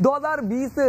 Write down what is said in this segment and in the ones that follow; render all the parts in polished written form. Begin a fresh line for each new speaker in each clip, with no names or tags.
2020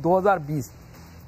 2020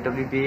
WBA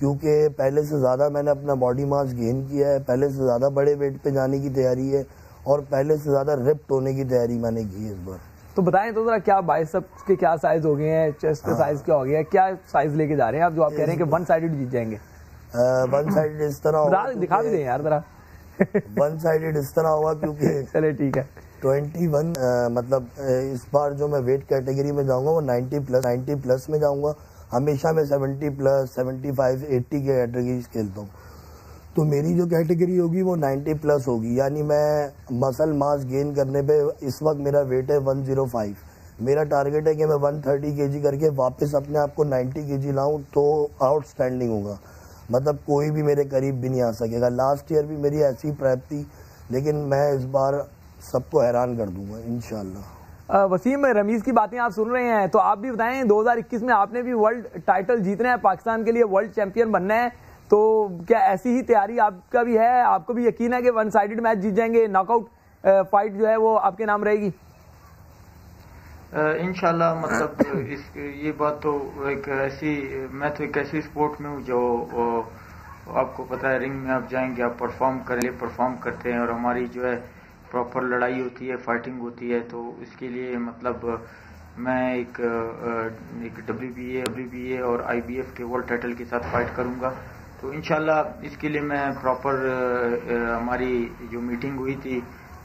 کیونکہ پہلے سے زیادہ میں نے اپنا باڈی ماس گین کیا ہے, پہلے سے زیادہ بڑے ویٹ پہ جانے کی تیاری ہے, اور پہلے سے زیادہ رپٹ ہونے کی تیاری میں نے کی ہے اس بار.
تو بتائیں تو ذرا کیا بائسپ کے کیا سائز ہو گئے ہیں, چیسٹ کا سائز کیا ہو گیا ہے, کیا سائز لے کے جا رہے ہیں آپ جو آپ کہہ رہے ہیں کہ ون سائیڈڈ جیت جائیں گے؟
ون سائڈڈ اس طرح ہوگا,
دکھا بھی دیں یار ذرا.
ون سائڈڈ اس طرح ہوگا کیونکہ
چلے ٹھیک ہے.
21 مطلب اس بار جو میں ویٹ کیٹیگری میں جاؤں گا وہ 90 پلس میں جاؤں گا. ہمیشہ میں 70 پلس 75 80 کی کیٹیگریز کھیلتا ہوں, تو میری جو کیٹیگری ہوگی وہ 90 پلس ہوگی. یعنی میں مسل ماس گین کرنے پہ اس وقت میرا ویٹ ہے 105. میرا ٹارگیٹ ہے کہ میں 130 kg کر کے واپس اپنے آپ کو 90 kg لاؤں تو آؤٹ اسٹینڈنگ ہوگا, مطلب کوئی بھی میرے قریب بھی نہیں آ سکے گا. لاسٹ ایئر بھی میری ایسی پریپ تھی, لیکن میں اس بار سب کو حیران کر دوں گا انشاءاللہ.
وسیم, رمیز کی باتیں آپ سن رہے ہیں, تو آپ بھی بتائیں 2021 میں آپ نے بھی ورلڈ ٹائٹل جیتنا ہے, پاکستان کے لیے ورلڈ چیمپئن بننا ہے, تو کیا ایسی ہی تیاری آپ کا بھی ہے؟ آپ کو بھی یقین ہے کہ ون سائیڈڈ میچ جیت جائیں گے, ناک آؤٹ فائٹ جو ہے وہ آپ کے نام رہے گی؟
انشاءاللہ. مطلب یہ بات تو میں تو ایک ایسی اسپورٹ میں ہوں جو آپ کو پتا ہے, رنگ میں آپ جائیں گے, آپ پرفارم کرتے ہیں, اور ہماری جو ہے پراپر لڑائی ہوتی ہے, فائٹنگ ہوتی ہے. تو اس کے لیے مطلب میں ایک WBA اور IBF کے ورلڈ ٹائٹل کے ساتھ فائٹ کروں گا. تو انشاءاللہ اس کے لیے میں پراپر ہماری جو میٹنگ ہوئی تھی,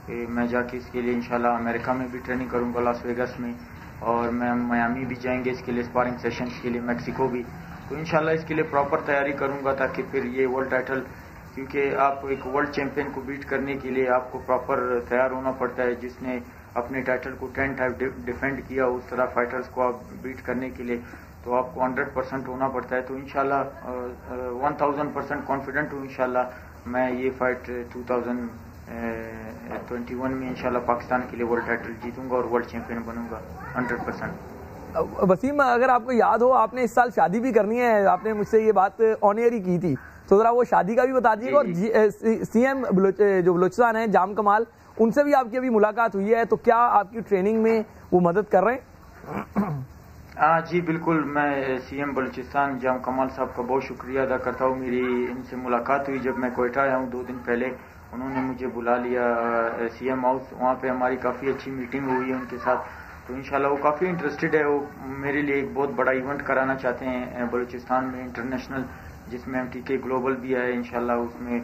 میں جا کے اس کے لیے انشاءاللہ امریکہ میں بھی ٹریننگ کروں گا, لاس ویگس میں, اور میں میامی بھی جائیں گے اس کے لیے اسپارنگ سیشنز کے لیے, میکسیکو بھی. تو انشاءاللہ اس کے لیے پراپر تیاری کروں گا, تاکہ پھر یہ ورلڈ ٹائٹل, کیونکہ آپ ایک ورلڈ چیمپئن کو بیٹ کرنے کے لیے آپ کو پراپر تیار ہونا پڑتا ہے. جس نے اپنے ٹائٹل کو 10 ٹائم ڈیفینڈ کیا, اس طرح فائٹرز کو آپ بیٹ کرنے کے لیے تو آپ کو 100% ہونا پڑتا ہے. تو انشاءاللہ 1000% کانفیڈنٹ ہوں انشاءاللہ میں یہ فائٹ 2021 میں انشاءاللہ پاکستان کے لیے ورلڈ ٹائٹل جیتوں گا اور ورلڈ چیمپئن بنوں گا 100%.
وسیم, اگر آپ کو یاد ہو, آپ نے اس سال شادی بھی کرنی ہے, آپ نے مجھ سے یہ بات آن ایئر ہی کی تھی, تو ذرا وہ شادی کا بھی بتا دیجیے گا. اور CM جو بلوچستان ہیں جام کمال, ان سے بھی آپ کی ابھی ملاقات ہوئی ہے, تو کیا آپ کی ٹریننگ میں وہ مدد کر رہے ہیں؟
ہاں جی بالکل, میں CM بلوچستان جام کمال صاحب کا بہت شکریہ ادا کرتا ہوں. میری ان سے ملاقات ہوئی جب میں کوئٹہ آیا ہوں 2 دن پہلے, انہوں نے مجھے بلا لیا CM ہاؤس, وہاں پہ ہماری کافی اچھی میٹنگ ہوئی ہے ان کے ساتھ. تو انشاءاللہ وہ کافی انٹرسٹڈ ہے, وہ میرے لیے ایک بہت بڑا ایونٹ کرانا چاہتے ہیں بلوچستان میں انٹرنیشنل, جس میں MTK گلوبل بھی ہے انشاءاللہ. اس میں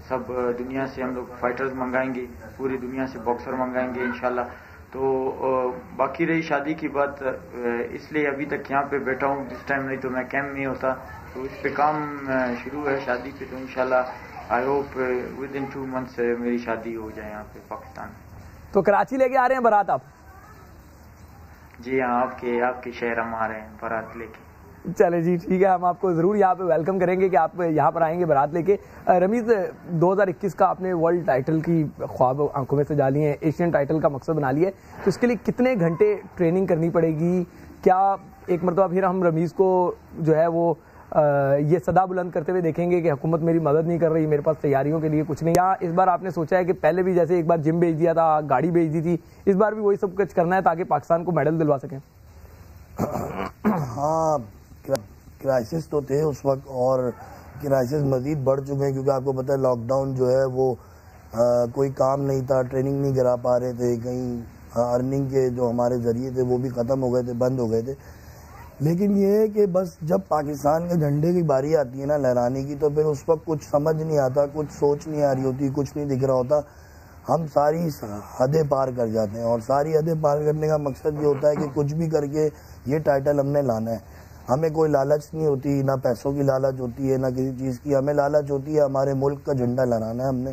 سب دنیا سے ہم لوگ فائٹرز منگائیں گے, پوری دنیا سے باکسر منگائیں گے انشاءاللہ. تو باقی رہی شادی کی بات, اس لیے ابھی تک یہاں پہ بیٹھا ہوں جس ٹائم, نہیں تو میں کیمپ میں ہوتا. تو اس پہ کام شروع ہے شادی پہ, تو انشاءاللہ I hope with in 2 months میری شادی ہو جائے یہاں پہ پاکستان.
تو کراچی لے کے آ رہے ہیں بارات آپ؟
جی ہاں, آپ کے شہر ہم آ رہے ہیں بارات لے کے.
چلے جی ٹھیک ہے, ہم آپ کو ضرور یہاں پہ ویلکم کریں گے کہ آپ یہاں پر آئیں گے بارات لے کے. رمیز, 2021 کا آپ نے ورلڈ ٹائٹل کی خواب آنکھوں میں سجا لی ہیں, ایشین ٹائٹل کا مقصد بنا لیا ہے, تو اس کے لیے کتنے گھنٹے ٹریننگ کرنی پڑے گی؟ کیا ایک مرتبہ پھر ہم رمیز کو جو ہے وہ یہ صدا بلند کرتے ہوئے دیکھیں گے کہ حکومت میری مدد نہیں کر رہی, میرے پاس تیاریوں کے لیے کچھ نہیں؟ یا اس بار آپ نے سوچا ہے کہ پہلے بھی جیسے ایک بار جم بھیج دیا تھا, گاڑی بھیج دی تھی, اس بار بھی وہی سب کچھ کرنا ہے تاکہ پاکستان کو میڈل دلوا سکیں؟
ہاں, کرائسس تو تھے اس وقت, اور کرائسس مزید بڑھ چکے ہیں, کیونکہ آپ کو پتہ ہے لاک ڈاؤن جو ہے وہ کوئی کام نہیں تھا, ٹریننگ نہیں کرا پا رہے تھے, کہیں ارننگ کے جو ہمارے ذریعے تھے وہ بھی ختم ہو گئے تھے, بند ہو گئے تھے. لیکن یہ ہے کہ بس جب پاکستان کے جھنڈے کی باری آتی ہے نا لہرانے کی, تو پھر اس وقت کچھ سمجھ نہیں آتا, کچھ سوچ نہیں آ رہی ہوتی, کچھ نہیں دکھ رہا ہوتا. ہم ساری حدیں پار کر جاتے ہیں, اور ساری حدیں پار کرنے کا مقصد یہ ہوتا ہے کہ کچھ بھی کر کے یہ ٹائٹل ہم نے لانا ہے. ہمیں کوئی لالچ نہیں ہوتی, نہ پیسوں کی لالچ ہوتی ہے, نہ کسی چیز کی. ہمیں لالچ ہوتی ہے ہمارے ملک کا جھنڈا لہرانا ہے ہم نے,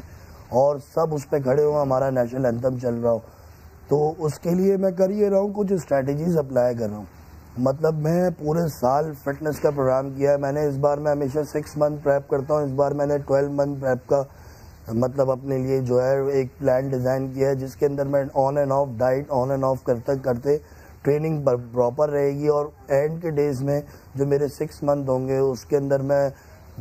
اور سب اس پہ کھڑے ہو, ہمارا نیشنل اینتھم چل رہا ہو. تو اس کے لیے میں کر یہ رہا ہوں, کچھ اسٹریٹجیز اپلائی کر رہا ہوں. مطلب میں پورے سال فٹنس کا پروگرام کیا ہے میں نے. اس بار میں ہمیشہ 6 month پریپ کرتا ہوں, اس بار میں نے 12 month پریپ کا مطلب اپنے لیے جو ہے ایک پلان ڈیزائن کیا ہے, جس کے اندر میں on and of diet, on and of کرتے ٹریننگ پراپر رہے گی. اور اینڈ کے ڈیز میں جو میرے 6 month ہوں گے, اس کے اندر میں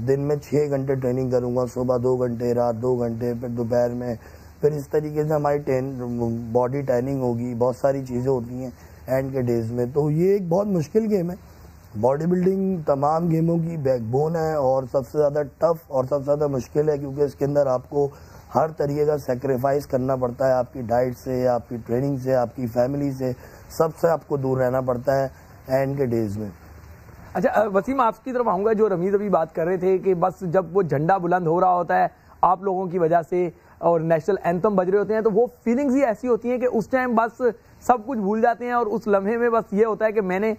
دن میں 6 گھنٹے ٹریننگ کروں گا, صبح 2 گھنٹے, رات 2 گھنٹے, پھر دوپہر میں. پھر اس طریقے سے ہماری باڈی ٹیننگ ہوگی, بہت ساری چیزیں ہوتی ہیں اینڈ کے ڈیز میں. تو یہ ایک بہت مشکل گیم ہے, باڈی بلڈنگ تمام گیموں کی بیک بون ہے اور سب سے زیادہ ٹف اور سب سے زیادہ مشکل ہے، کیونکہ اس کے اندر آپ کو ہر طریقے کا سیکریفائس کرنا پڑتا ہے، آپ کی ڈائٹ سے، آپ کی ٹریننگ سے، آپ کی فیملی سے، سب سے آپ کو دور رہنا پڑتا ہے اینڈ کے ڈیز میں.
اچھا وسیم، آپ کی طرف آؤں گا. جو رمیز ابھی بات کر رہے تھے کہ بس جب وہ جھنڈا بلند ہو رہا ہوتا ہے آپ لوگوں کی وجہ سے اور نیشنل اینتھم بج رہے ہوتے ہیں، تو وہ فیلنگز ہی ایسی ہوتی ہیں کہ اس ٹائم بس سب کچھ بھول جاتے ہیں اور اس لمحے میں بس یہ ہوتا ہے کہ میں نے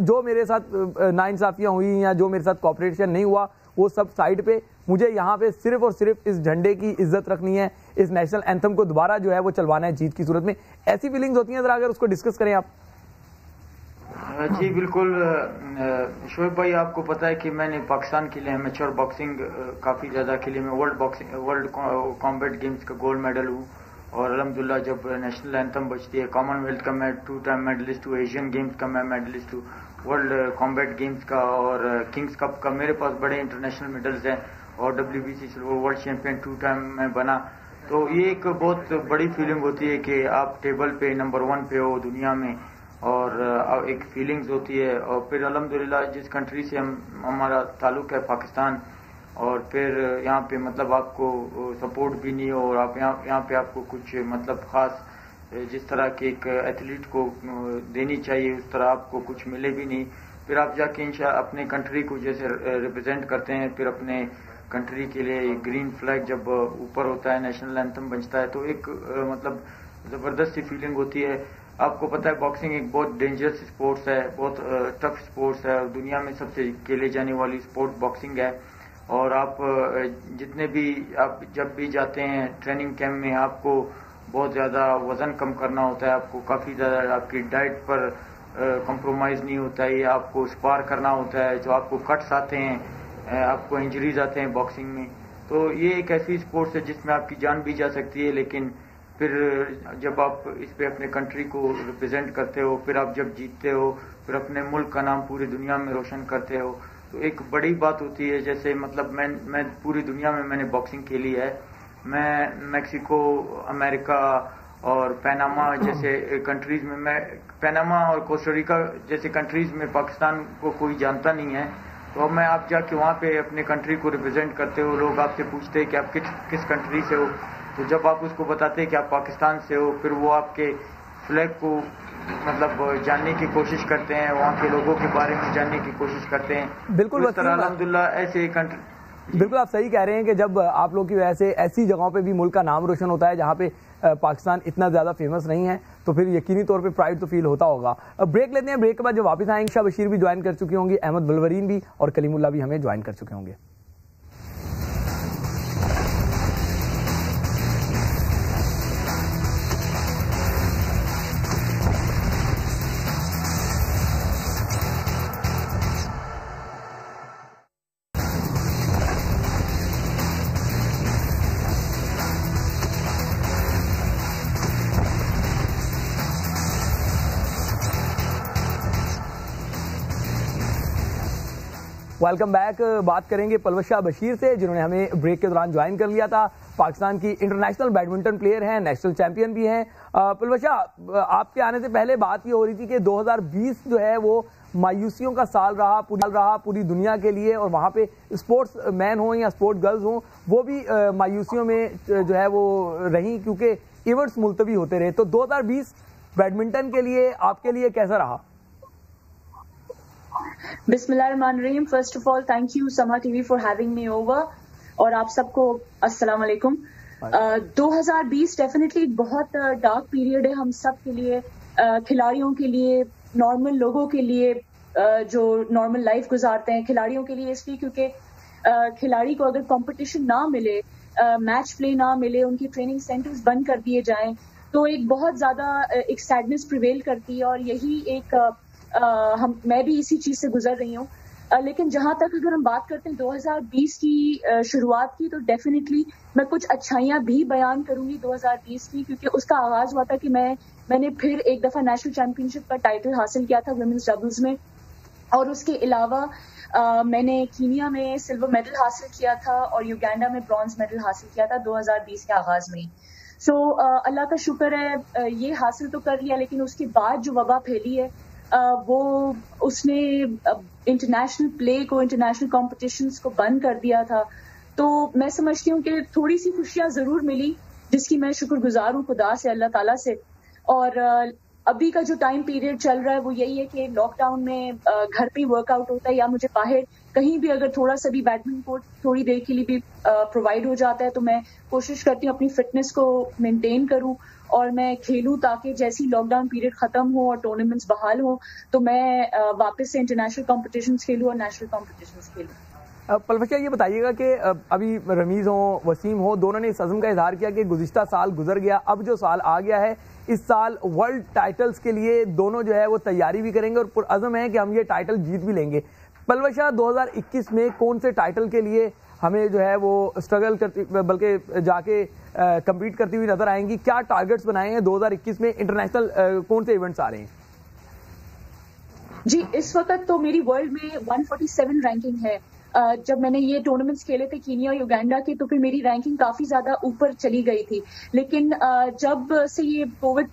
جو میرے ساتھ ناانصافیاں ہوئی یا جو میرے ساتھ کوآپریشن نہیں ہوا وہ سب سائڈ پہ، مجھے یہاں پہ صرف اور صرف اس جھنڈے کی عزت رکھنی ہے، اس نیشنل اینتھم کو دوبارہ جو ہے وہ چلوانا ہے جیت کی صورت میں. ایسی فیلنگز ہوتی ہیں، ذرا اگر اس کو ڈسکس کریں آپ.
جی بالکل شعیب بھائی، آپ کو پتا ہے کہ میں نے پاکستان کے لیے امیچور باکسنگ کافی زیادہ کھیلی. میں ورلڈ کامبیٹ گیمز کا گولڈ میڈل ہوں اور الحمدللہ جب نیشنل اینتھم بجتی ہے، کامن ویلتھ کا میں 2 ٹائم میڈلسٹ ہوں، ایشین گیمز کا میں میڈلسٹ ہوں، ورلڈ کامبیٹ گیمز کا اور کنگز کپ کا میرے پاس بڑے انٹرنیشنل میڈلز ہیں اور WBC silver world champion 2 time میں بنا. تو یہ ایک بہت بڑی فیلنگ ہوتی ہے کہ آپ ٹیبل پہ نمبر 1 پہ ہو دنیا میں، اور ایک فیلنگز ہوتی ہے. اور پھر الحمدللہ جس کنٹری سے ہمارا تعلق ہے پاکستان، اور پھر یہاں پہ مطلب آپ کو سپورٹ بھی نہیں ہو اور آپ یہاں پہ آپ کو کچھ مطلب خاص جس طرح کے ایک ایتھلیٹ کو دینی چاہیے اس طرح آپ کو کچھ ملے بھی نہیں. پھر آپ جا کے انشاءاللہ اپنے کنٹری کو جیسے ریپرزینٹ کرتے ہیں، پھر اپنے کنٹری کے لیے گرین فلیگ جب اوپر ہوتا ہے، نیشنل اینتھم بجتا ہے، تو ایک مطلب زبردست سی فیلنگ ہوتی ہے. آپ کو پتا ہے باکسنگ ایک بہت ڈینجرس اسپورٹس ہے، بہت ٹف اسپورٹس ہے اور دنیا میں سب سے کھیلے جانے والی اسپورٹ باکسنگ ہے. اور آپ جتنے بھی آپ جب بھی جاتے ہیں ٹریننگ کیمپ میں، آپ کو بہت زیادہ وزن کم کرنا ہوتا ہے، آپ کو کافی زیادہ آپ کی ڈائٹ پر کمپرومائز نہیں ہوتا ہے، یہ آپ کو اسپار کرنا ہوتا ہے. جو آپ کو کٹس آتے ہیں، آپ کو انجریز آتے ہیں باکسنگ میں، تو یہ ایک ایسی اسپورٹس ہے جس میں آپ کی جان بھی جا سکتی ہے. لیکن پھر جب آپ اس پہ اپنے کنٹری کو ریپرزینٹ کرتے ہو، پھر آپ جب جیتتے ہو، پھر اپنے ملک کا نام پوری دنیا میں روشن کرتے ہو، تو ایک بڑی بات ہوتی ہے. جیسے مطلب میں پوری دنیا میں نے باکسنگ کھیلی ہے. میں میکسیکو، امریکہ اور پیناما جیسے کنٹریز میں پیناما اور کوسٹاریکا جیسے کنٹریز میں پاکستان کو کوئی جانتا نہیں ہے، تو اب میں آپ جا کے وہاں پہ اپنے کنٹری کو ریپرزینٹ کرتے ہو، لوگ آپ سے پوچھتے ہیں کہ آپ کس کنٹری سے ہو، تو جب آپ اس کو بتاتے ہیں کہ آپ پاکستان سے ہو، پھر وہ آپ کے فلیگ کو مطلب جاننے کی کوشش کرتے ہیں، وہاں کے لوگوں کے بارے میں جاننے کی کوشش کرتے ہیں.
بالکل
اس طرح الحمدللہ ایسے کنٹری.
بالکل آپ صحیح کہہ رہے ہیں کہ جب آپ لوگ کی وجہ سے ایسی جگہوں پہ بھی ملک کا نام روشن ہوتا ہے جہاں پہ پاکستان اتنا زیادہ فیمس نہیں ہے، تو پھر یقینی طور پہ پرائڈ تو فیل ہوتا ہوگا. بریک لیتے ہیں، بریک کے بعد جب واپس آئیں عائشہ بشیر بھی جوائن کر چکی ہوں گی، احمد بلورین بھی اور کلیم اللہ بھی ہمیں جوائن کر چکے ہوں گے. Welcome back. بات کریں گے پلوشہ بشیر سے جنہوں نے ہمیں بریک کے دوران جوائن کر لیا تھا. پاکستان کی انٹرنیشنل بیڈمنٹن پلیئر ہیں، نیشنل چیمپئن بھی ہیں. پلوشہ، آپ کے آنے سے پہلے بات یہ ہو رہی تھی کہ 2020 جو ہے وہ مایوسیوں کا سال رہا پوری دنیا کے لیے، اور وہاں پہ اسپورٹس مین ہوں یا اسپورٹ گرلز ہوں وہ بھی مایوسیوں میں جو ہے وہ رہیں کیونکہ ایونٹس ملتوی ہوتے رہے. تو 2020 بیڈمنٹن کے لیے آپ کے لیے کیسا رہا؟
بسم اللہ الرحمن الرحیم. First of all thank you Samaa T V for having me over, اور آپ سب کو السلام علیکم. 2020 ڈیفینیٹلی بہت ڈارک پیریڈ ہے ہم سب کے لیے، کھلاڑیوں کے لیے، نارمل لوگوں کے لیے جو نارمل لائف گزارتے ہیں. کھلاڑیوں کے لیے اس لیے کیونکہ کھلاڑی کو اگر کمپٹیشن نہ ملے، میچ پلے نہ ملے، ان کی ٹریننگ سینٹرز بند کر دیے جائیں، تو ایک بہت زیادہ ایک سیڈنس پریویل کرتی ہے، اور یہی ایک میں بھی اسی چیز سے گزر رہی ہوں. لیکن جہاں تک اگر ہم بات کرتے ہیں 2020 کی شروعات کی، تو ڈیفینیٹلی میں کچھ اچھائیاں بھی بیان کروں گی 2020 کی، کیونکہ اس کا آغاز ہوا تھا کہ میں نے پھر ایک دفعہ نیشنل چیمپئن شپ کا ٹائٹل حاصل کیا تھا ویمنز ڈبلز میں، اور اس کے علاوہ میں نے کینیا میں سلور میڈل حاصل کیا تھا اور یوگینڈا میں برونز میڈل حاصل کیا تھا 2020 کے آغاز میں. سو اللہ کا شکر ہے یہ حاصل تو کر لیا، لیکن اس کے بعد جو وبا پھیلی ہے وہ اس نے انٹرنیشنل پلے کو، انٹرنیشنل کمپٹیشنز کو بند کر دیا تھا. تو میں سمجھتی ہوں کہ تھوڑی سی خوشیاں ضرور ملی، جس کی میں شکر گزار ہوں خدا سے، اللہ تعالیٰ سے. اور ابھی کا جو ٹائم پیریڈ چل رہا ہے وہ یہی ہے کہ لاک ڈاؤن میں گھر پہ ہی ورک آؤٹ ہوتا ہے، یا مجھے باہر کہیں بھی اگر تھوڑا سا بھی بیڈمنٹن کورٹ تھوڑی دیر کے لیے بھی پرووائڈ ہو جاتا ہے تو میں کوشش کرتی ہوں اپنی فٹنس کو مینٹین کروں اور میں کھیلوں، تاکہ جیسی لاک ڈاؤن پیریڈ ختم ہو اور ٹورنامنٹس بحال ہوں تو میں واپس سے انٹرنیشنل کمپٹیشنز کھیلوں اور نیشنل کمپٹیشنز کھیلوں.
پلوشا یہ بتائیے گا کہ ابھی رمیز ہوں، وسیم ہو، دونوں نے اس عزم کا اظہار کیا کہ گزشتہ سال گزر گیا، اب جو سال آ گیا ہے اس سال ورلڈ ٹائٹلز کے لیے دونوں جو ہے وہ تیاری بھی کریں گے اور پرعزم ہے کہ ہم یہ ٹائٹل جیت بھی لیں گے. پلوشا 2021 میں کون سے ٹائٹل کے لیے ہمیں جو ہے وہ اسٹرگل کرتی بلکہ جا کے کمپیٹ کرتی ہوئی نظر آئیں گی؟ کیا ٹارگٹس بنائے ہیں 2021 میں؟ انٹرنیشنل کون سے ایونٹس آ رہے ہیں؟
جی اس وقت تو میری ورلڈ میں 147 رینکنگ ہے. جب میں نے یہ ٹورنامنٹس کھیلے تھے کینیا اور یوگینڈا کے تو پھر میری رینکنگ کافی زیادہ اوپر چلی گئی تھی، لیکن جب سے یہ کووڈ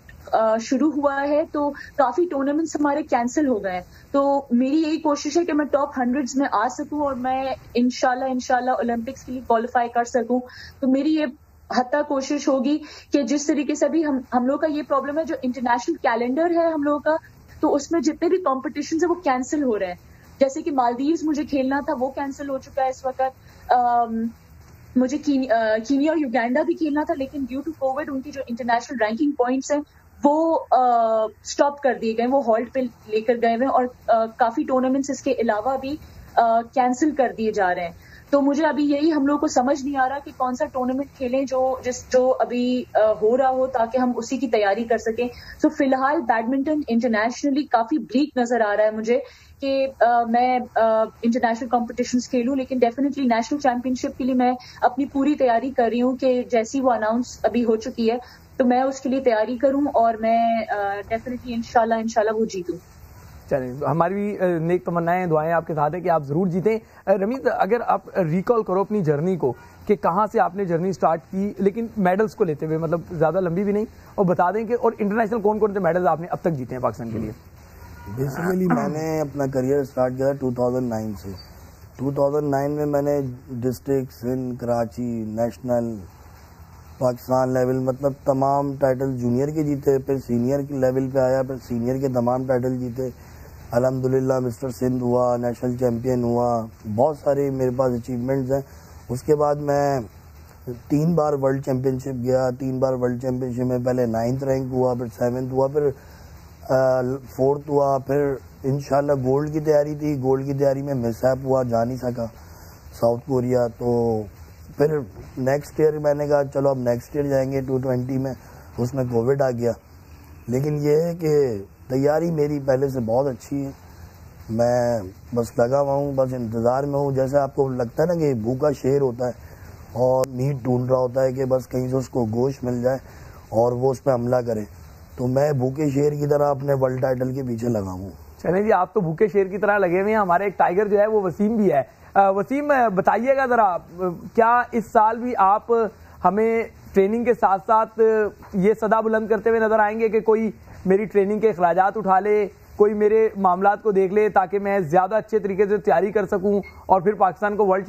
شروع ہوا ہے تو کافی ٹورنامنٹس ہمارے کینسل ہو گئے. تو میری یہی کوشش ہے کہ میں ٹاپ 100 میں آ سکوں اور میں انشاءاللہ اولمپکس کے لیے کوالیفائی کر سکوں. تو میری یہ حتی کوشش ہوگی کہ جس طریقے سے ابھی ہم لوگ کا یہ پرابلم ہے، جو انٹرنیشنل کیلنڈر ہے ہم لوگوں کا، تو اس میں جتنے بھی کمپٹیشنز ہیں وہ کینسل ہو رہے ہیں. جیسے کہ مالدیوز مجھے کھیلنا تھا وہ کینسل ہو چکا ہے اس وقت. مجھے کینیا اور یوگینڈا بھی کھیلنا تھا، لیکن ڈیو ٹو کووڈ ان کی جو انٹرنیشنل رینکنگ پوائنٹس ہیں وہ اسٹاپ کر دیے گئے، وہ ہالٹ پہ لے کر گئے ہوئے، اور کافی ٹورنامنٹس اس کے علاوہ بھی کینسل کر دیے جا رہے ہیں. تو مجھے ابھی یہی ہم لوگ کو سمجھ نہیں آ رہا کہ کون سا ٹورنامنٹ کھیلیں جو ابھی ہو رہا ہو تاکہ ہم اسی کی تیاری کر سکیں. سو فی الحال بیڈمنٹن انٹرنیشنلی کافی بلیک نظر آ رہا ہے مجھے کہ میں انٹرنیشنل کمپٹیشنز کھیلوں، لیکن ڈیفینیٹلی نیشنل چیمپئن شپ کے لیے میں اپنی پوری تیاری کر رہی ہوں کہ جیسی وہ اناؤنس ابھی ہو چکی ہے تو میں اس کے لیے تیاری کروں اور میں ڈیفینیٹلی انشاءاللہ وہ جیتوں.
چلیں، ہماری بھی نیک تمنائیں دعائیں آپ کے ساتھ ہیں کہ آپ ضرور جیتیں. رمیز اگر آپ ریکال کرو اپنی جرنی کو کہ کہاں سے آپ نے جرنی سٹارٹ کی لیکن میڈلز کو لیتے ہوئے، مطلب زیادہ لمبی بھی نہیں، اور بتا دیں کہ اور انٹرنیشنل کون کون سے میڈلز آپ نے اب تک جیتے ہیں پاکستان کے لیے؟
بیسیکلی میں نے اپنا کریئر سٹارٹ کیا 2009 سے. 2009 میں میں نے district Sindh, Karachi, national, Pakistan level, مطلب تمام ٹائٹل جونیئر کے جیتے، پھر سینئر کے لیول پہ آیا، پھر سینئر کے تمام ٹائٹل جیتے. الحمدللہ مسٹر سندھ ہوا، نیشنل چیمپئن ہوا، بہت سارے میرے پاس اچیومنٹس ہیں. اس کے بعد میں 3 بار ورلڈ چیمپئن شپ گیا. 3 بار ورلڈ چیمپئن شپ میں پہلے 9th رینک ہوا، پھر 7th ہوا، پھر 4th ہوا. پھر انشاءاللہ گولڈ کی تیاری تھی، گولڈ کی تیاری میں مس ایپ ہوا، جا نہیں سکا ساؤتھ کوریا. تو پھر نیکسٹ ایئر میں نے کہا چلو اب نیکسٹ ایئر جائیں گے 220 میں، اس میں کووڈ آ گیا. لیکن یہ ہے کہ تیاری میری پہلے سے بہت اچھی ہے. میں بس لگا ہوا ہوں، بس انتظار میں ہوں. جیسے آپ کو لگتا ہے نا کہ بھوکا شیر ہوتا ہے اور میٹ ڈھونڈ رہا ہوتا ہے کہ بس کہیں سے اس کو گوشت مل جائے اور وہ اس پہ حملہ کرے، تو میں بھوکے شیر کی طرح اپنے ورلڈ ٹائٹل کے پیچھے لگا ہوں.
چلیں جی، آپ تو بھوکے شیر کی طرح لگے ہوئے ہیں. ہمارے ایک ٹائیگر جو ہے وہ وسیم بھی ہے. وسیم بتائیے گا ذرا، کیا اس سال بھی آپ ہمیں ٹریننگ کے ساتھ ساتھ یہ صدا بلند کرتے ہوئے نظر آئیں گے کہ کوئی میری ٹریننگ کے اخراجات اٹھا لے، کوئی میرے معاملات کو دیکھ لے تاکہ میں زیادہ اچھے طریقے سے تیاری کر سکوں اور پھر پاکستان کو ورلڈ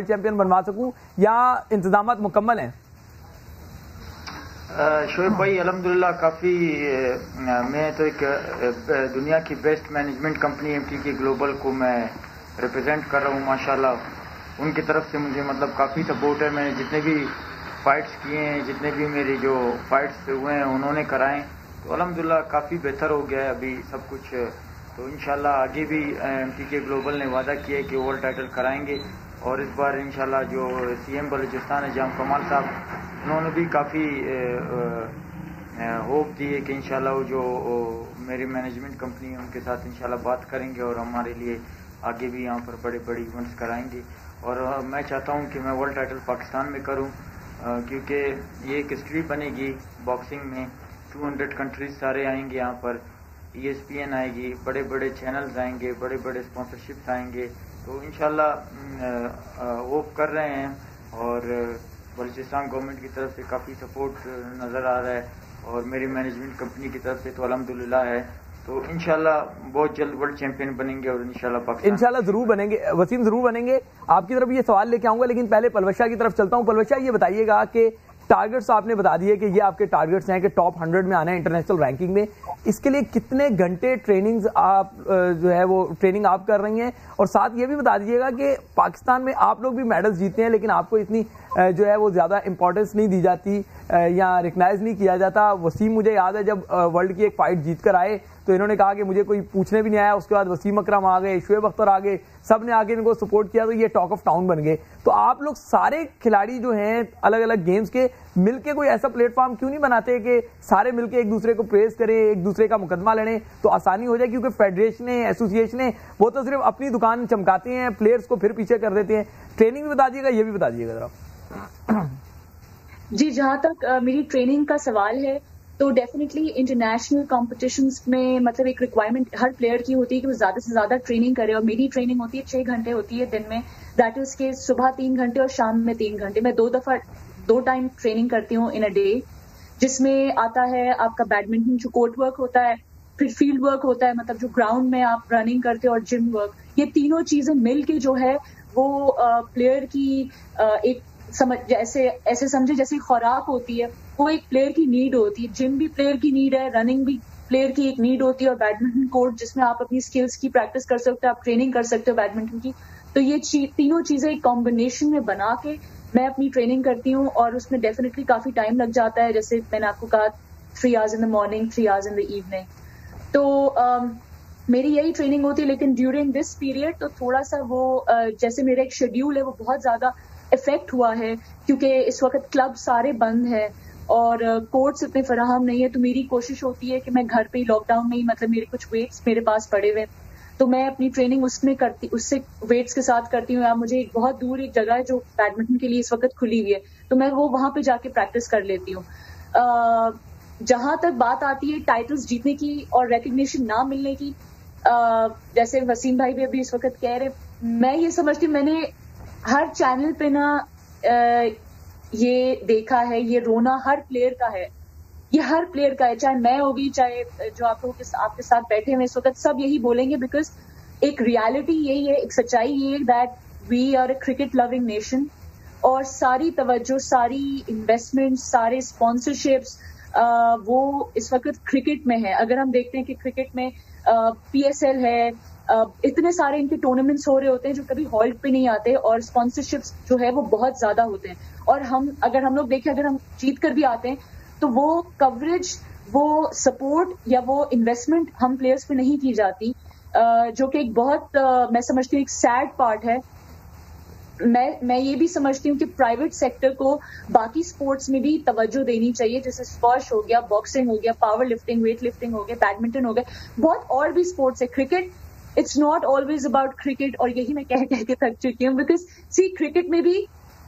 چیمپئن بنوا سکوں، یا انتظامات مکمل ہیں؟
شعیب بھائی الحمدللہ کافی، میں تو ایک دنیا کی best management company MTK global کو میں ریپرزینٹ کر رہا ہوں. ماشاءاللہ ان کی طرف سے مجھے مطلب کافی سپورٹ ہے. میں نے جتنے بھی فائٹس کیے ہیں، جتنے بھی میری جو فائٹس ہوئے ہیں انہوں نے کرائیں، تو الحمدللہ کافی بہتر ہو گیا ہے ابھی سب کچھ. تو انشاءاللہ آگے بھی MTK گلوبل نے وعدہ کیا ہے کہ ورلڈ ٹائٹل کرائیں گے. اور اس بار انشاءاللہ جو CM بلوچستان ہے جام کمال صاحب، انہوں نے بھی کافی ہوپ دی ہے کہ انشاءاللہ وہ جو میری مینجمنٹ کمپنی ہے ان کے ساتھ انشاءاللہ بات کریں گے اور ہمارے لیے آگے بھی یہاں پر بڑے بڑے ایونٹس کرائیں گے. اور میں چاہتا ہوں کہ میں ورلڈ ٹائٹل پاکستان میں کروں، کیونکہ یہ ایک ہسٹری بنے گی باکسنگ میں. 200 کنٹریز سارے آئیں گے یہاں پر، ESPN آئے گی، بڑے بڑے چینلز آئیں گے، بڑے بڑے اسپانسرشپس آئیں گے. تو انشاءاللہ ہوپ کر رہے ہیں اور بلوچستان گورنمنٹ کی طرف سے کافی سپورٹ نظر آ رہا ہے اور میری مینجمنٹ کمپنی کی طرف سے تو الحمدللہ ہے. تو انشاءاللہ بہت جلد ورلڈ چیمپئن بنیں گے اور انشاءاللہ پاکستان
انشاءاللہ ضرور بنیں گے. وسیم ضرور بنیں گے. آپ کی طرف یہ سوال لے کے آؤں گا لیکن پہلے پلوش شاہ کی طرف چلتا ہوں. پلوش شاہ یہ بتائیے گا کہ ٹارگٹس آپ نے بتا دیے کہ یہ آپ کے ٹارگٹس ہیں کہ ٹاپ 100 میں آنا ہے انٹرنیشنل رینکنگ میں. اس کے لیے کتنے گھنٹے ٹریننگ آپ جو ہے وہ ٹریننگ آپ کر رہی ہیں, اور ساتھ یہ بھی بتا دیجیے گا کہ پاکستان میں آپ لوگ بھی میڈلز جیتے ہیں لیکن آپ کو اتنی جو ہے وہ زیادہ امپورٹنس نہیں دی جاتی یا ریکگنائز نہیں کیا جاتا. وسیم مجھے یاد ہے جب ورلڈ کی ایک فائٹ جیت کر آئے تو انہوں نے کہا کہ مجھے کوئی پوچھنے بھی نہیں آیا. اس کے بعد وسیم اکرم آ گئے, شعیب اختر آ گئے, سب نے آگے ان کو سپورٹ کیا تو یہ ٹاک آف ٹاؤن بن گئے. تو آپ لوگ سارے کھلاڑی جو ہیں الگ الگ گیمز کے مل کے کوئی ایسا پلیٹ فارم کیوں نہیں بناتے کہ سارے مل کے ایک دوسرے کو پریز کریں, ایک دوسرے کا مقدمہ لڑیں تو آسانی ہو جائے؟ کیونکہ فیڈریشنیں, ایسوسیشنیں وہ تو صرف اپنی دکان چمکاتے ہیں, پلیئرز کو پھر پیچھے کر دیتے ہیں. ٹریننگ بھی بتا دیے گا, یہ بھی بتا دیے گا ذرا.
جی, جہاں تک میری ٹریننگ کا سوال ہے تو ڈیفینیٹلی انٹرنیشنل کمپٹیشنز میں مطلب ایک ریکوائرمنٹ ہر پلیئر کی ہوتی ہے کہ وہ زیادہ سے زیادہ ٹریننگ کرے, اور میری ٹریننگ ہوتی ہے 6 گھنٹے ہوتی ہے دن میں. دیٹ از کہ صبح 3 گھنٹے اور شام میں 3 گھنٹے. میں 2 ٹائم ٹریننگ کرتی ہوں ان اے ڈے, جس میں آتا ہے آپ کا بیڈمنٹن جو کورٹ ورک ہوتا ہے, پھر فیلڈ ورک ہوتا ہے مطلب جو گراؤنڈ میں آپ رننگ کرتے ہو, اور جم ورک. یہ تینوں چیزیں مل کے جو ہے وہ پلیئر کی ایک ایسے سمجھے جیسے خوراک ہوتی ہے, وہ ایک پلیئر کی نیڈ ہوتی ہے. جم بھی پلیئر کی نیڈ ہے, رننگ بھی پلیئر کی ایک نیڈ ہوتی ہے, اور بیڈمنٹن کورٹ جس میں آپ اپنی اسکلس کی پریکٹس کر سکتے ہو, آپ ٹریننگ کر سکتے ہو بیڈمنٹن کی. تو یہ تینوں چیزیں ایک کمبینیشن میں بنا کے میں اپنی ٹریننگ کرتی ہوں, اور اس میں ڈیفینیٹلی کافی ٹائم لگ جاتا ہے. جیسے میں نے آپ کو کہا 3 hours in the morning, 3 hours in the evening. تو میری یہی ٹریننگ ہوتی ہے. لیکن ڈیورنگ دس پیریڈ تو تھوڑا سا وہ جیسے میرا ایک شیڈیول ہے وہ بہت زیادہ افیکٹ ہوا ہے, کیونکہ اس وقت کلب سارے بند ہیں اور کورٹس اتنے فراہم نہیں ہے. تو میری کوشش ہوتی ہے کہ میں گھر پہ ہی لاک ڈاؤن میں ہی مطلب میرے کچھ ویٹس میرے پاس پڑے ہوئے, تو میں اپنی ٹریننگ اس میں کرتی, اس سے ویٹس کے ساتھ کرتی ہوں. یا مجھے ایک بہت دور ایک جگہ ہے جو بیڈمنٹن کے لیے اس وقت کھلی ہوئی ہے, تو میں وہ وہاں پہ جا کے پریکٹس کر لیتی ہوں. جہاں تک بات آتی ہے ٹائٹلز جیتنے کی اور ریکگنیشن نہ ملنے کی, جیسے وسیم بھائی بھی ابھی اس وقت کہہ رہے, میں یہ سمجھتی ہوں, میں نے ہر چینل پہ نا یہ دیکھا ہے, یہ رونا ہر پلیئر کا ہے, یہ ہر پلیئر کا ہے, چاہے میں ہوگی, چاہے جو آپ کے ساتھ بیٹھے ہوئے اس وقت, سب یہی بولیں گے. بیکاز ایک ریالٹی یہی ہے, ایک سچائی یہ ہے that we are a cricket loving nation, اور ساری توجہ, ساری انویسٹمنٹ, سارے اسپانسرشپس وہ اس وقت کرکٹ میں ہے. اگر ہم دیکھتے ہیں کہ کرکٹ میں PSL ہے, اتنے سارے ان کے ٹورنامنٹس ہو رہے ہوتے ہیں جو کبھی ہالٹ پہ نہیں آتے, اور اسپانسرشپس جو ہے وہ بہت زیادہ ہوتے ہیں. اور اگر ہم لوگ دیکھیں, اگر ہم جیت کر بھی آتے ہیں تو وہ کوریج, وہ سپورٹ یا وہ انویسٹمنٹ ہم پلیئرز پہ نہیں کی جاتی, جو کہ ایک بہت میں سمجھتی ہوں ایک سیڈ پارٹ ہے. میں یہ بھی سمجھتی ہوں کہ پرائیویٹ سیکٹر کو باقی سپورٹس میں بھی توجہ دینی چاہیے, جیسے اسکواش ہو گیا, باکسنگ ہو گیا, پاور لفٹنگ, ویٹ لفٹنگ ہو گیا, بیڈمنٹن ہو گیا, بہت اور بھی سپورٹس ہے. Cricket it's not always about cricket, اور یہی میں کہہ کے تھک چکی ہوں. بیکاز سی کرکٹ میں بھی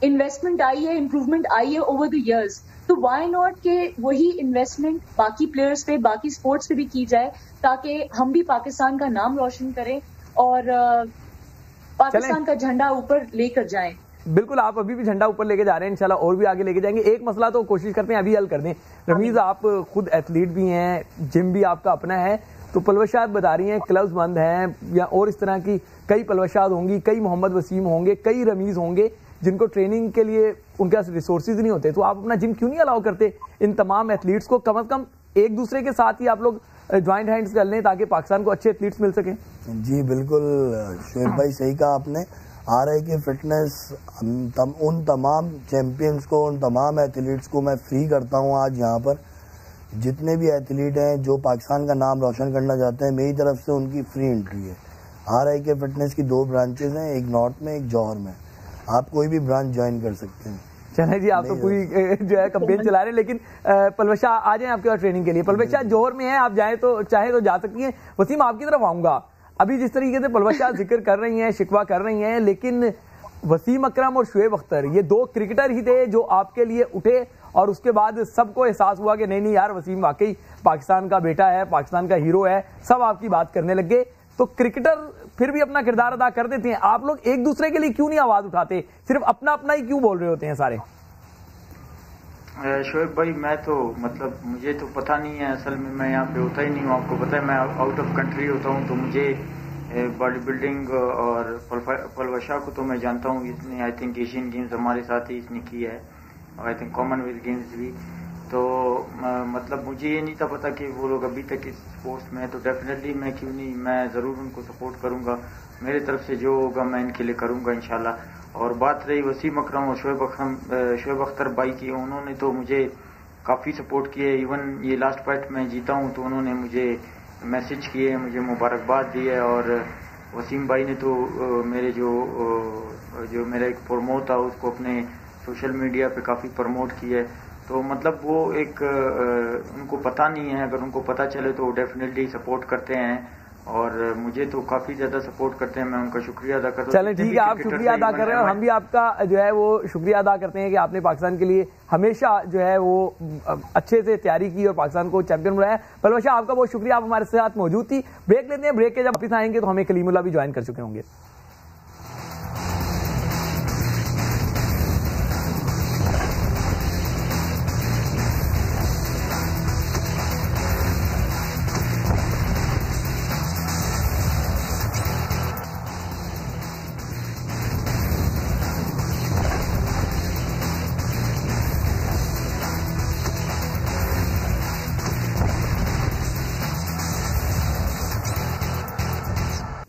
انویسٹمنٹ آئی ہے, امپروومنٹ آئی ہے اوور دی ایئرز, تو وائی ناٹ کہ وہی انویسٹمنٹ باقی پلیئرز پہ, باقی سپورٹس پہ بھی کی جائے, تاکہ ہم بھی پاکستان کا نام روشن کریں اور پاکستان کا جھنڈا اوپر لے کر جائیں.
بالکل, آپ ابھی بھی جھنڈا اوپر لے کے جا رہے ہیں, انشاءاللہ اور بھی آگے لے کے جائیں گے. ایک مسئلہ تو کوشش کرتے ہیں ابھی حل کر دیں. رمیز, آپ خود ایتھلیٹ بھی ہیں, جم بھی آپ کا اپنا ہے, تو پلوشات بتا رہی ہیں کلبز بند ہیں, یا اور اس طرح کی کئی پلوشات ہوں گی, کئی محمد وسیم ہوں گے, کئی رمیز ہوں گے جن کو ٹریننگ کے لیے ان کے پاس ریسورسز نہیں ہوتے. تو آپ اپنا جم کیوں نہیں الاؤ کرتے ان تمام ایتھلیٹس کو؟ کم از کم ایک دوسرے کے ساتھ ہی آپ لوگ جوائنٹ ہینڈز کر لیں تاکہ پاکستان کو اچھے ایتھلیٹس مل سکیں.
جی بالکل شعیب بھائی, صحیح کہا آپ نے. آ رہے کہ فٹنس ان تمام چیمپئنس کو, ان تمام ایتھلیٹس کو میں فری کرتا ہوں آج یہاں پر. جتنے بھی ایتھلیٹ ہیں جو پاکستان کا نام روشن کرنا چاہتے ہیں, میری طرف سے ان کی فری انٹری ہے. آ رہے کہ فٹنس کی 2 برانچز ہیں, ایک نارتھ میں, ایک جوہر میں. آپ کوئی بھی برانچ جوائن کر سکتے ہیں.
چلیں جی, آپ تو پوری جو ہے کمپین چلا رہے ہیں, لیکن پلوشا آ جائیں آپ کے پاس ٹریننگ کے لیے. پلوشا جوہر میں ہے, آپ جائیں تو چاہیں تو جا سکتی ہیں. وسیم, آپ کی طرف آؤں گا. ابھی جس طریقے سے پلوشا ذکر کر رہی ہیں, شکوہ کر رہی ہیں, لیکن وسیم اکرم اور شعیب اختر یہ 2 کرکٹر ہی تھے جو آپ کے لیے اٹھے, اور اس کے بعد سب کو احساس ہوا کہ نہیں یار, وسیم واقعی پاکستان کا بیٹا ہے, پاکستان کا ہیرو ہے, سب آپ کی بات کرنے لگ گئے. تو کرکٹر پھر بھی اپنا کردار ادا کر دیتے ہیں, آپ لوگ ایک دوسرے کے لیے کیوں نہیں آواز اٹھاتے؟ صرف اپنا اپنا ہی کیوں بول رہے ہوتے ہیں سارے؟
شعیب بھائی میں تو مطلب مجھے تو پتہ نہیں ہے اصل میں یہاں پہ ہوتا ہی نہیں ہوں. آپ کو پتہ ہے میں آؤٹ آف کنٹری ہوتا ہوں تو مجھے باڈی بلڈنگ اور پلوشا کو تو میں جانتا ہوں. اس نے آئی تھنک ایشین گیمز ہمارے ساتھ ہی اس نے کی ہے اور I think common wealth games بھی. تو مطلب مجھے یہ نہیں تھا پتا کہ وہ لوگ ابھی تک اس اسپورٹس میں. تو ڈیفینیٹلی میں کیوں نہیں, میں ضرور ان کو سپورٹ کروں گا. میرے طرف سے جو ہوگا میں ان کے لیے کروں گا انشاءاللہ. اور بات رہی وسیم اکرم اور شعیب اختر بھائی کی, انہوں نے تو مجھے کافی سپورٹ کیے. ایون یہ لاسٹ فائٹ میں جیتا ہوں تو انہوں نے مجھے میسج کیے, مجھے مبارکباد دی ہے. اور وسیم بھائی نے تو میرے جو میرا ایک پرومو تھا اس کو اپنے سوشل میڈیا پہ کافی پروموٹ کیا ہے. تو مطلب وہ ایک ان کو پتہ نہیں ہے, اگر ان کو پتہ چلے تو وہ ڈیفینیٹلی سپورٹ کرتے ہیں اور مجھے تو کافی زیادہ سپورٹ کرتے ہیں. میں ان کا شکریہ ادا کرتا ہوں.
چلیں ٹھیک ہے, آپ شکریہ ادا کر رہے ہیں اور ہم بھی آپ کا جو ہے وہ شکریہ ادا کرتے ہیں کہ آپ نے پاکستان کے لیے ہمیشہ جو ہے وہ اچھے سے تیاری کی اور پاکستان کو چیمپئن بنایا. پلوشا آپ کا بہت شکریہ, آپ ہمارے ساتھ موجود تھی. بریک لیتے ہیں, بریک کے جب واپس آئیں گے تو ہمیں کلیم اللہ بھی جوائن کر چکے ہوں گے.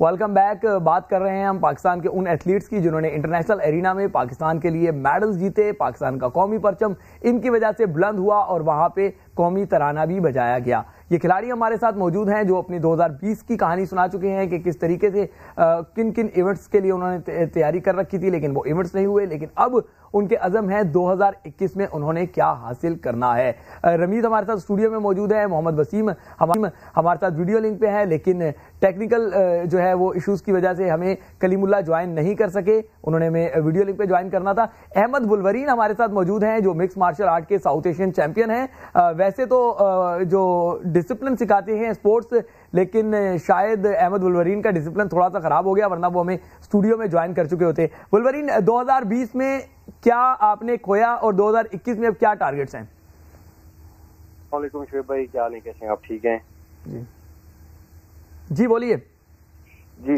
Welcome back. بات کر رہے ہیں ہم پاکستان کے ان ایتھلیٹس کی جنہوں نے انٹرنیشنل ایرینا میں پاکستان کے لیے میڈلز جیتے. پاکستان کا قومی پرچم ان کی وجہ سے بلند ہوا اور وہاں پہ قومی ترانہ بھی بجایا گیا. یہ کھلاڑی ہمارے ساتھ موجود ہیں جو اپنی 2020 کی کہانی سنا چکے ہیں کہ کس طریقے سے کن کن ایونٹس کے لیے انہوں نے تیاری کر رکھی تھی لیکن وہ ایونٹس نہیں ہوئے. لیکن اب ان کے عزم ہے 2021 میں انہوں نے کیا حاصل کرنا ہے. رمیز ہمارے ساتھ اسٹوڈیو میں موجود ہے, محمد وسیم ہمارے ساتھ ویڈیو لنک پہ ہے لیکن ٹیکنیکل جو ہے وہ ایشوز کی وجہ سے ہمیں کلیم اللہ جوائن نہیں کر سکے, انہوں نے ہمیں ویڈیو لنک پہ جوائن کرنا تھا. احمد ولورین ہمارے ساتھ موجود ہیں جو مکس مارشل آرٹ کے ساؤتھ ایشین چیمپئن ہیں. ویسے تو جو ڈسپلن سکھاتے ہیں اسپورٹس, لیکن شاید احمد ولورین کا ڈسپلن تھوڑا سا خراب ہو گیا ورنہ وہ ہمیں اسٹوڈیو میں جوائن کر چکے ہوتے. ولورین 2020 میں کیا آپ نے کھویا اور 2021 میں اب کیا ٹارگیٹس ہیں؟
السلام علیکم شعیب بھائی, کیا حال ہے, کیسے ہیں آپ, ٹھیک ہیں؟
جی بولیے.
جی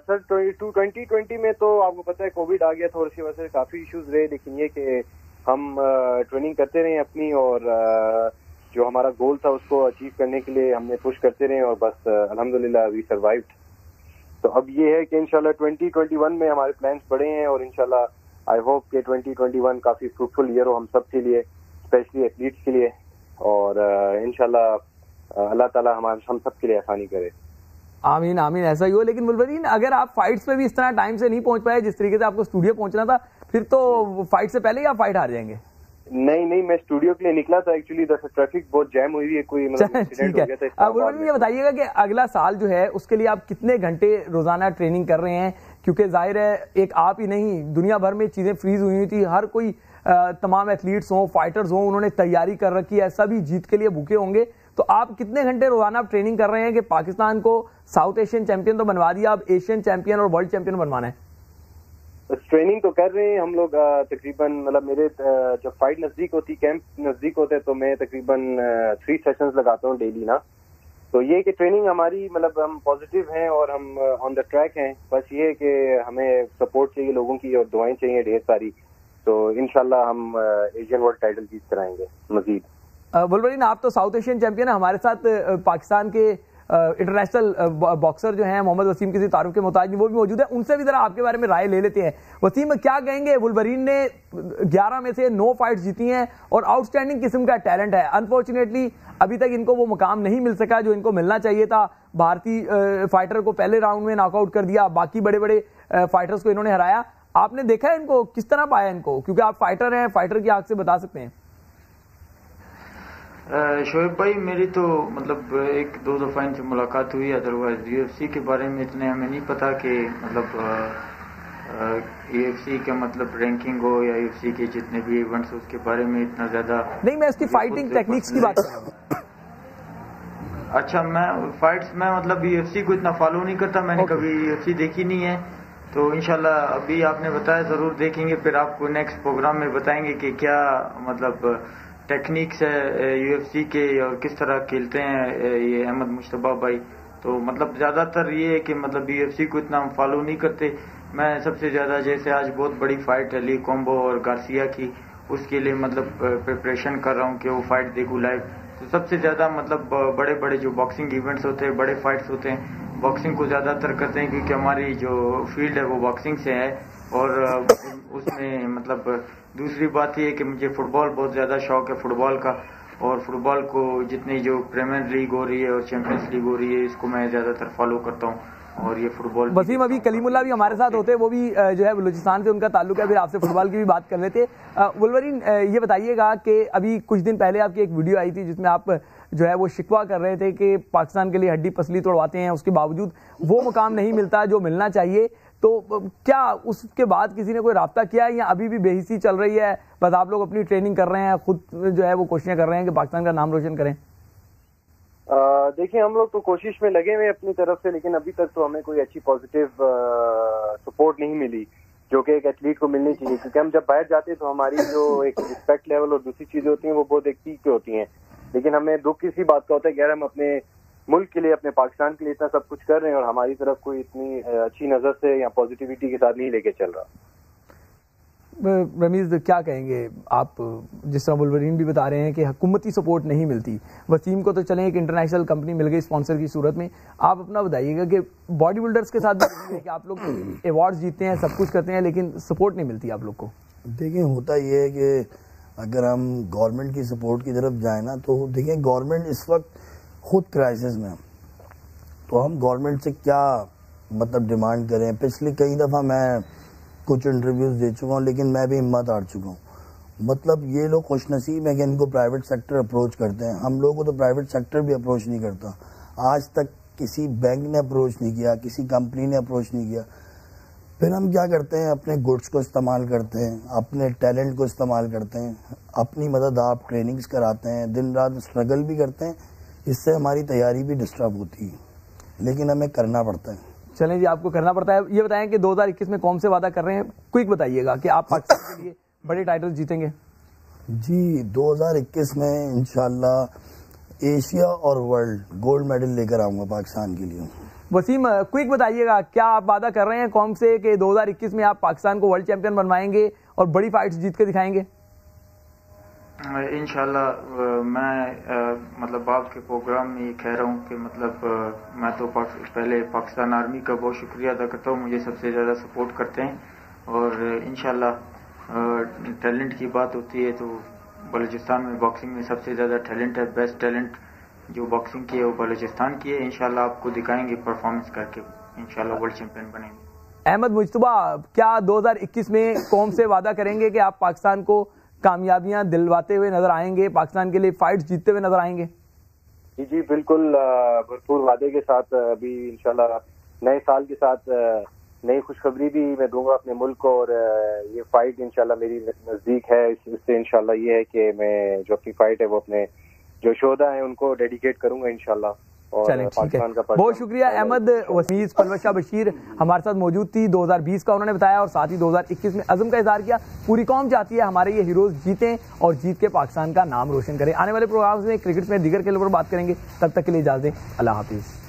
سر 2020 میں تو آپ کو پتا ہے کووڈ آ گیا تھا اور اس کی وجہ سے کافی ایشوز رہے, لیکن یہ کہ ہم ٹریننگ کرتے رہے اپنی اور جو ہمارا گول تھا اس کو اچیو کرنے کے لیے ہم نے پش کرتے رہے اور بس الحمدللہ وی سروائیوڈ. تو اب یہ ہے کہ انشاءاللہ 2021 میں ہمارے پلانس بڑے ہیں اور انشاءاللہ آئی ہوپ کہ 2021 کافی فروٹفل ایئر ہو ہم سب کے لیے, اسپیشلی ایتھلیٹس کے لیے, اور انشاءاللہ اللہ تعالیٰ ہم سب کے لیے آسانی کرے.
آمین آمین, ایسا ہی ہو. لیکن ولورین اگر آپ فائٹس پہ بھی اس طرح ٹائم سے نہیں پہنچ پائے جس طریقے سے آپ کو اسٹوڈیو پہنچنا تھا, پھر تو فائٹ سے پہلے ہی آپ فائٹ ہار جائیں گے.
نہیں میں اسٹوڈیو کے لیے نکلا تھا, ایکچولی ٹریفک بہت جیم ہوئی ہے, کوئی
ٹھیک ہے. ولورین یہ بتائیے گا کہ اگلا سال جو ہے اس کے لیے آپ کتنے گھنٹے روزانہ ٹریننگ کر رہے ہیں, کیونکہ ظاہر ہے ایک آپ ہی نہیں دنیا بھر میں چیزیں فریز ہوئی تھی, ہر کوئی تمام ایتھلیٹس ہوں فائٹرز ہوں انہوں نے تیاری کر رکھی ہے, سبھی جیت کے لیے بھوکے ہوں گے. تو آپ کتنے گھنٹے روزانہ آپ ٹریننگ کر رہے ہیں کہ پاکستان کو ساؤتھ ایشین چیمپئن تو بنوا دیا, اب ایشین چیمپئن اور ورلڈ چیمپئن بنوانا ہے؟
ٹریننگ تو کر رہے ہیں ہم لوگ تقریباً, مطلب میرے جب فائٹ نزدیک ہوتی, کیمپ نزدیک ہوتے تو میں تقریباً 3 سیشنز لگاتا ہوں ڈیلی نا. تو یہ کہ ٹریننگ ہماری مطلب ہم پازیٹیو ہیں اور ہم آن دا ٹریک ہیں, بس یہ کہ ہمیں سپورٹ چاہیے لوگوں کی اور دعائیں چاہیے ڈھیر ساری. تو انشاءاللہ ہم ایشین ورلڈ ٹائٹل جیت کرائیں گے مزید.
ولورین آپ تو ساؤتھ ایشین چیمپئن ہیں, ہمارے ساتھ پاکستان کے انٹرنیشنل باکسر جو ہیں محمد وسیم کسی تعارف کے محتاج وہ بھی موجود ہے, ان سے بھی ذرا آپ کے بارے میں رائے لے لیتے ہیں. وسیم کیا کہیں گے, ولورین نے 11 میں سے 9 فائٹ جیتی ہیں اور آؤٹ اسٹینڈنگ قسم کا ٹیلنٹ ہے. انفارچونیٹلی ابھی تک ان کو وہ مقام نہیں مل سکا جو ان کو ملنا چاہیے تھا. بھارتی فائٹر کو پہلے راؤنڈ میں ناک آؤٹ کر دیا, باقی بڑے بڑے فائٹرز کو انہوں نے ہرایا. آپ نے دیکھا ہے ان کو, کس طرح پایا ان کو, کیونکہ آپ فائٹر ہیں, فائٹر کی آنکھ سے بتا سکتے ہیں.
شعیب بھائی میری تو مطلب 1-2 دفعہ ان سے ملاقات ہوئی, ادروائز یو ایف سی کے بارے میں اتنے ہمیں نہیں پتا کہ مطلب یو ایف سی کا مطلب رینکنگ ہو یا یو ایف سی کے جتنے بھی ایونٹس اس کے بارے میں اتنا زیادہ
نہیں. میں اس کی فائٹنگ ٹیکنیکس کی بات کر رہا ہوں.
اچھا, میں فائٹس میں مطلب یو ایف سی کو اتنا فالو نہیں کرتا, میں نے کبھی یو ایف سی دیکھی نہیں ہے. تو انشاءاللہ ابھی آپ نے بتایا ضرور دیکھیں گے, پھر آپ کو نیکسٹ پروگرام میں بتائیں گے کہ کیا مطلب ٹیکنیکس ہے یو ایف سی کے اور کس طرح کھیلتے ہیں یہ احمد مشتبہ بھائی. تو مطلب زیادہ تر یہ ہے کہ مطلب یو ایف سی کو اتنا ہم فالو نہیں کرتے. میں سب سے زیادہ جیسے آج بہت بڑی فائٹ ہے لی کومبو اور گارسیا کی, اس کے لیے مطلب پریپریشن کر رہا ہوں کہ وہ فائٹ دیکھوں لائیو. تو سب سے زیادہ مطلب بڑے بڑے جو باکسنگ ایونٹس ہوتے ہیں, بڑے فائٹس ہوتے ہیں, باکسنگ کو زیادہ تر کرتے ہیں کیونکہ ہماری جو فیلڈ ہے وہ باکسنگ سے ہے. اور اس میں مطلب دوسری بات یہ ہے کہ مجھے فٹ بال بہت زیادہ شوق ہے فٹ بال کا, اور فٹ بال کو جتنی جو پریمیئر لیگ ہو رہی ہے اور چیمپئنز لیگ ہو رہی ہے اس کو میں زیادہ تر فالو کرتا ہوں. اور یہ فٹ بال
وسیم ابھی کلیم اللہ بھی ہمارے ساتھ ہوتے ہیں, وہ بھی جو ہے بلوچستان سے ان کا تعلق ہے, پھر آپ سے فٹ بال کی بھی بات کر لیتے. ولورین یہ بتائیے گا کہ ابھی کچھ دن پہلے آپ کی ایک ویڈیو آئی تھی جس میں آپ جو ہے وہ شکوہ کر رہے تھے کہ پاکستان کے لیے ہڈی پسلی توڑواتے ہیں, اس کے باوجود وہ مقام نہیں ملتا جو ملنا چاہیے. تو کیا اس کے بعد کسی نے کوئی رابطہ کیا ہے یا ابھی بھی بے حسی چل رہی ہے, بس آپ لوگ اپنی ٹریننگ کر رہے ہیں, خود جو ہے وہ کوششیں کر رہے ہیں کہ پاکستان کا نام روشن کریں؟
دیکھیں ہم لوگ تو کوشش میں لگے ہوئے اپنی طرف سے, لیکن ابھی تک تو ہمیں کوئی اچھی پازیٹیو سپورٹ نہیں ملی جو کہ ایک ایتھلیٹ کو ملنی چاہیے. کیونکہ ہم جب باہر جاتے ہیں تو ہماری جو ایک رسپیکٹ لیول اور دوسری چیزیں ہوتی ہیں وہ بہت ایک ٹھیک پہ ہوتی ہیں, لیکن ہمیں دکھ اسی بات کا ہوتا ہے کہ یار ہم اپنے ملک کے لیے, اپنے پاکستان کے لیے اتنا سب کچھ کر رہے ہیں اور ہماری طرف کوئی اتنی اچھی نظر سے یا پازیٹیوٹی کے ساتھ نہیں لے کے چل رہا.
رمیز کیا کہیں گے آپ, جس طرح ولورین بھی بتا رہے ہیں کہ حکومتی سپورٹ نہیں ملتی, وسیم کو تو چلیں ایک انٹرنیشنل کمپنی مل گئی اسپانسر کی صورت میں, آپ اپنا بتائیے گا کہ باڈی بلڈرز کے ساتھ بھی ہے کہ آپ لوگ ایوارڈز جیتتے ہیں, سب کچھ کرتے ہیں, لیکن سپورٹ نہیں ملتی آپ لوگ کو؟
دیکھیں ہوتا یہ ہے کہ اگر ہم گورنمنٹ کی سپورٹ کی طرف جائیں نا تو دیکھیں گورنمنٹ اس وقت خود کرائسس میں, تو ہم گورنمنٹ سے کیا مطلب ڈیمانڈ کریں. پچھلی کئی دفعہ میں کچھ انٹرویوز دے چکا ہوں لیکن میں بھی ہمت ہار چکا ہوں. مطلب یہ لوگ خوش نصیب ہیں کہ ان کو پرائیویٹ سیکٹر اپروچ کرتے ہیں, ہم لوگوں کو تو پرائیویٹ سیکٹر بھی اپروچ نہیں کرتا. آج تک کسی بینک نے اپروچ نہیں کیا, کسی کمپنی نے اپروچ نہیں کیا. پھر ہم کیا کرتے ہیں, اپنے گڈس کو استعمال کرتے ہیں, اپنے ٹیلنٹ کو استعمال کرتے ہیں, اپنی مدد آپ ٹریننگز کراتے ہیں, دن رات اسٹرگل بھی کرتے ہیں, اس سے ہماری تیاری بھی ڈسٹرب ہوتی ہے, لیکن ہمیں کرنا پڑتا ہے.
چلیں جی, آپ کو کرنا پڑتا ہے. یہ بتائیں کہ 2021 میں کون سے وعدہ کر رہے ہیں, کوئک بتائیے گا کہ آپ پاکستان کے لیے بڑے ٹائٹل جیتیں گے.
جی 2021 میں انشاءاللہ ایشیا اور ورلڈ گولڈ میڈل لے کر آؤں گا پاکستان کے لیے.
وسیم کوئک بتائیے گا, کیا آپ وعدہ کر رہے ہیں قوم سے کہ 2021 میں آپ پاکستان کو ورلڈ چیمپئن بنوائیں گے اور بڑی فائٹس جیت کے دکھائیں گے؟
انشاءاللہ میں مطلب آپ کے پروگرام میں یہ کہہ رہا ہوں کہ مطلب میں تو پہلے پاکستان آرمی کا بہت شکریہ ادا کرتا ہوں, مجھے سب سے زیادہ سپورٹ کرتے ہیں. اور انشاءاللہ ٹیلنٹ کی بات ہوتی ہے تو بلوچستان میں باکسنگ میں سب سے زیادہ ٹیلنٹ ہے, بیسٹ ٹیلنٹ جو باکسنگ کی ہے وہ بلوچستان کی ہے. انشاءاللہ آپ کو دکھائیں گے پرفارمنس کر کے, انشاءاللہ ورلڈ چیمپئن بنیں گے.
احمد مجتبہ, کیا 2021 میں قوم سے وعدہ کریں گے کہ آپ پاکستان کو کامیابیاں دلواتے ہوئے نظر آئیں گے, پاکستان کے لیے فائٹس جیتتے ہوئے نظر آئیں گے؟
جی بالکل, بھرپور وعدے کے ساتھ. ابھی انشاءاللہ نئے سال کے ساتھ نئی خوشخبری بھی میں دوں گا اپنے ملک کو, اور یہ فائٹ انشاءاللہ میری نزدیک ہے. اس سے انشاءاللہ یہ ہے کہ میں جو اپنی فائٹ ہے وہ اپنے جو شہداء ہیں ان کو ڈیڈیکیٹ کروں گا انشاءاللہ.
چلیں ٹھیک ہے, بہت شکریہ. احمد وسیز پلوشہ بشیر ہمارے ساتھ موجود تھی. 2020 کا انہوں نے بتایا اور ساتھ ہی 2021 میں عزم کا اظہار کیا. پوری قوم چاہتی ہے ہمارے یہ ہیروز جیتیں اور جیت کے پاکستان کا نام روشن کریں. آنے والے پروگرامز میں کرکٹ میں دیگر کھیلوں پر بات کریں گے, تب تک کے لیے اجازت دیں. اللہ حافظ.